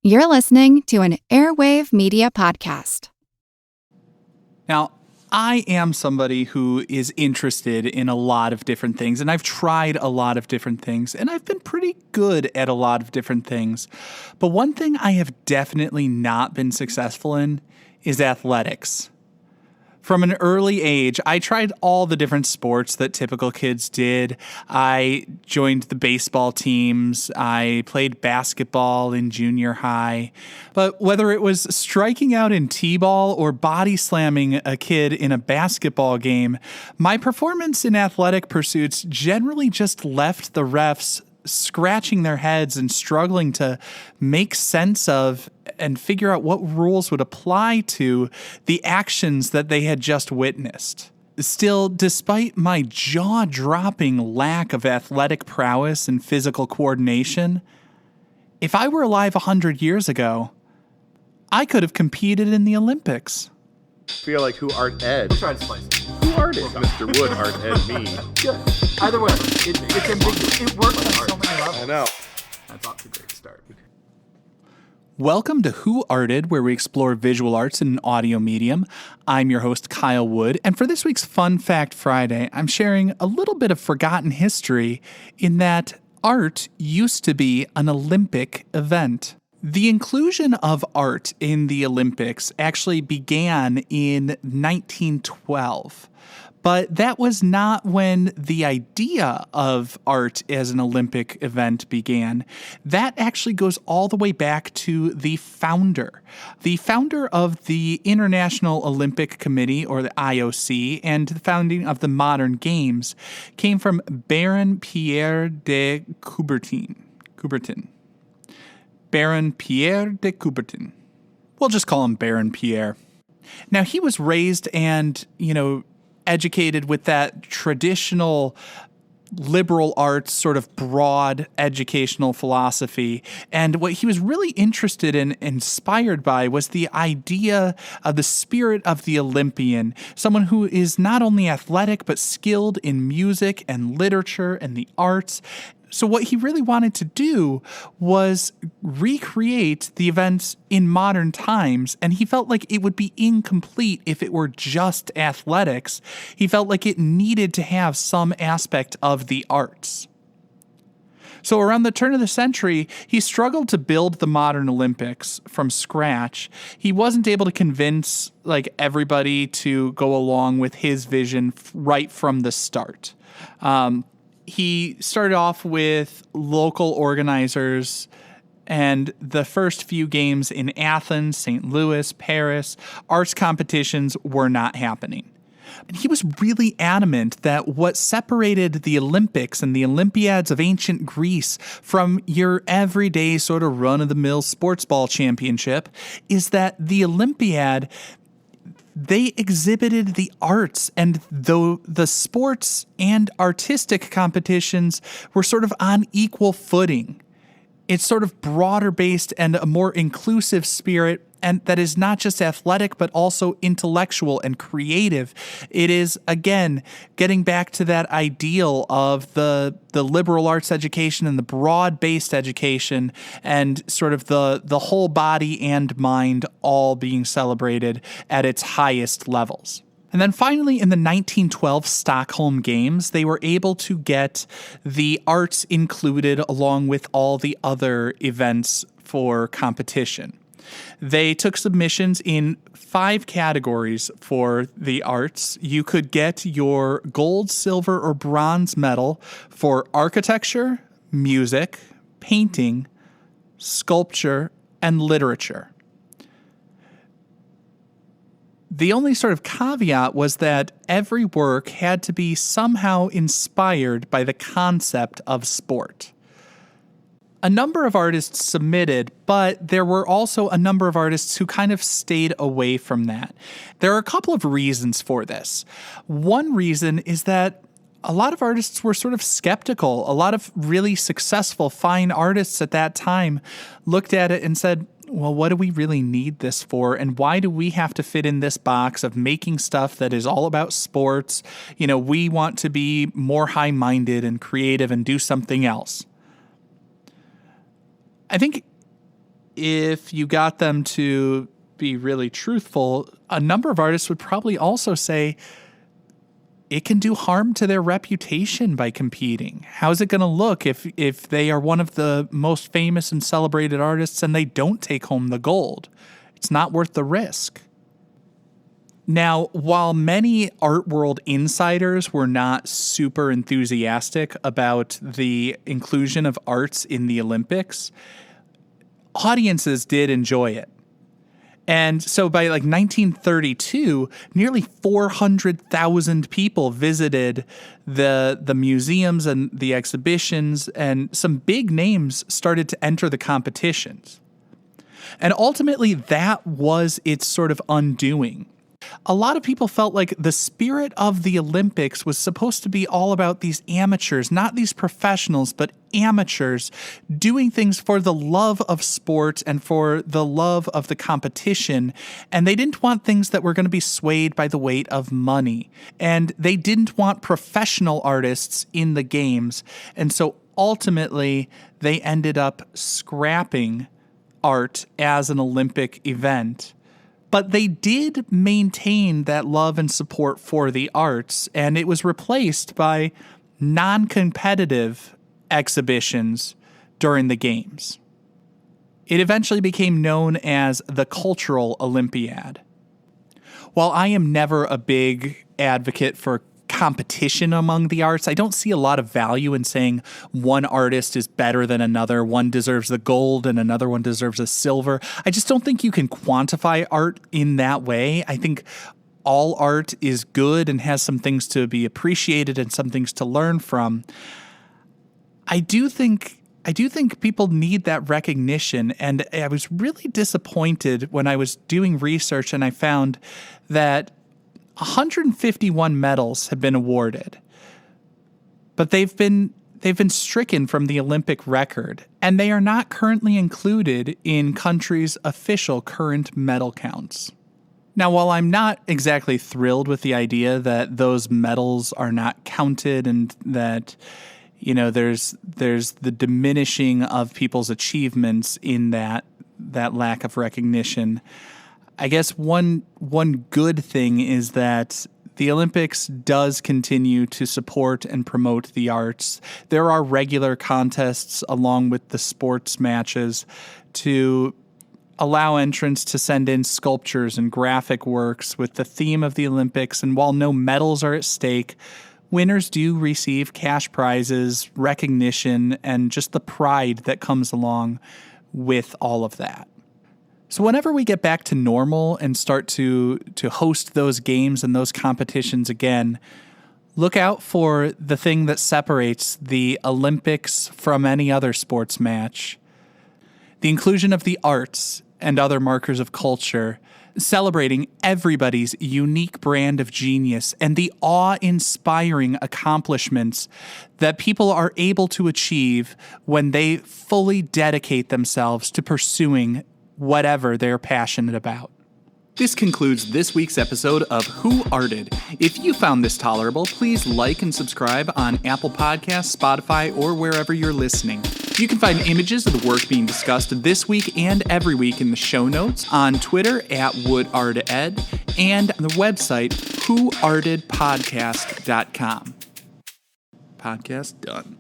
You're listening to an Airwave Media Podcast. Now, I am somebody who is interested in a lot of different things, and I've tried a lot of different things, and I've been pretty good at a lot of different things. But one thing I have definitely not been successful in is athletics. From an early age, I tried all the different sports that typical kids did. I joined the baseball teams. I played basketball in junior high. But whether it was striking out in t-ball or body slamming a kid in a basketball game, my performance in athletic pursuits generally just left the refs scratching their heads and struggling to make sense of and figure out what rules would apply to the actions that they had just witnessed. Still, despite my jaw-dropping lack of athletic prowess and physical coordination, if I were alive 100 years ago, I could have competed in the Olympics. I feel like who art Ed? We'll try to slice it. Who art Ed? Mr. Wood art Ed me. Good. Either way, it's ambiguous. It works on so many levels. I know. That's off to a great start. Welcome to Who Arted, where we explore visual arts in an audio medium. I'm your host, Kyle Wood, and for this week's Fun Fact Friday, I'm sharing a little bit of forgotten history in that art used to be an Olympic event. The inclusion of art in the Olympics actually began in 1912. But that was not when the idea of art as an Olympic event began. That actually goes all the way back to the founder. The founder of the International Olympic Committee, or the IOC, and the founding of the modern games came from Baron Pierre de Coubertin. Baron Pierre de Coubertin. We'll just call him Baron Pierre. Now, he was raised and, educated with that traditional liberal arts sort of broad educational philosophy. And what he was really interested in, inspired by, was the idea of the spirit of the Olympian, someone who is not only athletic, but skilled in music and literature and the arts. So what he really wanted to do was recreate the events in modern times, and he felt like it would be incomplete if it were just athletics. He felt like it needed to have some aspect of the arts. So around the turn of the century, he struggled to build the modern Olympics from scratch. He wasn't able to convince everybody to go along with his vision right from the start. He started off with local organizers, and the first few games in Athens, St. Louis, Paris, arts competitions were not happening. And he was really adamant that what separated the Olympics and the Olympiads of ancient Greece from your everyday sort of run-of-the-mill sports ball championship is that the Olympiad, they exhibited the arts, and though the sports and artistic competitions were sort of on equal footing, it's sort of broader based and a more inclusive spirit, and that is not just athletic, but also intellectual and creative. It is, again, getting back to that ideal of the liberal arts education and the broad-based education and sort of the whole body and mind all being celebrated at its highest levels. And then finally, in the 1912 Stockholm Games, they were able to get the arts included along with all the other events for competition. They took submissions in 5 categories for the arts. You could get your gold, silver, or bronze medal for architecture, music, painting, sculpture, and literature. The only sort of caveat was that every work had to be somehow inspired by the concept of sport. A number of artists submitted, but there were also a number of artists who kind of stayed away from that. There are a couple of reasons for this. One reason is that a lot of artists were sort of skeptical. A lot of really successful, fine artists at that time looked at it and said, well, what do we really need this for? And why do we have to fit in this box of making stuff that is all about sports? We want to be more high-minded and creative and do something else. I think if you got them to be really truthful, a number of artists would probably also say it can do harm to their reputation by competing. How's it going to look if they are one of the most famous and celebrated artists and they don't take home the gold? It's not worth the risk. Now, while many art world insiders were not super enthusiastic about the inclusion of arts in the Olympics, audiences did enjoy it. And so by 1932, nearly 400,000 people visited the museums and the exhibitions, and some big names started to enter the competitions. And ultimately, that was its sort of undoing. A lot of people felt like the spirit of the Olympics was supposed to be all about these amateurs, not these professionals, but amateurs doing things for the love of sport and for the love of the competition. And they didn't want things that were going to be swayed by the weight of money. And they didn't want professional artists in the games. And so ultimately, they ended up scrapping art as an Olympic event. But they did maintain that love and support for the arts, and it was replaced by non-competitive exhibitions during the games. It eventually became known as the Cultural Olympiad. While I am never a big advocate for competition among the arts, I don't see a lot of value in saying one artist is better than another, one deserves the gold and another one deserves a silver. I just don't think you can quantify art in that way. I think all art is good and has some things to be appreciated and some things to learn from. I do think people need that recognition, and I was really disappointed when I was doing research and I found that 151 medals have been awarded, but they've been stricken from the Olympic record, and they are not currently included in countries' official current medal counts. Now, while I'm not exactly thrilled with the idea that those medals are not counted and that, you know, there's the diminishing of people's achievements in that lack of recognition, I guess one good thing is that the Olympics does continue to support and promote the arts. There are regular contests along with the sports matches to allow entrants to send in sculptures and graphic works with the theme of the Olympics. And while no medals are at stake, winners do receive cash prizes, recognition, and just the pride that comes along with all of that. So whenever we get back to normal and start to host those games and those competitions again, look out for the thing that separates the Olympics from any other sports match. The inclusion of the arts and other markers of culture, celebrating everybody's unique brand of genius and the awe-inspiring accomplishments that people are able to achieve when they fully dedicate themselves to pursuing whatever they're passionate about. This concludes this week's episode of Who Arted. If you found this tolerable, please like and subscribe on Apple Podcasts, Spotify, or wherever you're listening. You can find images of the work being discussed this week and every week in the show notes, on Twitter @WoodArtEd, and on the website whoartedpodcast.com. Podcast done.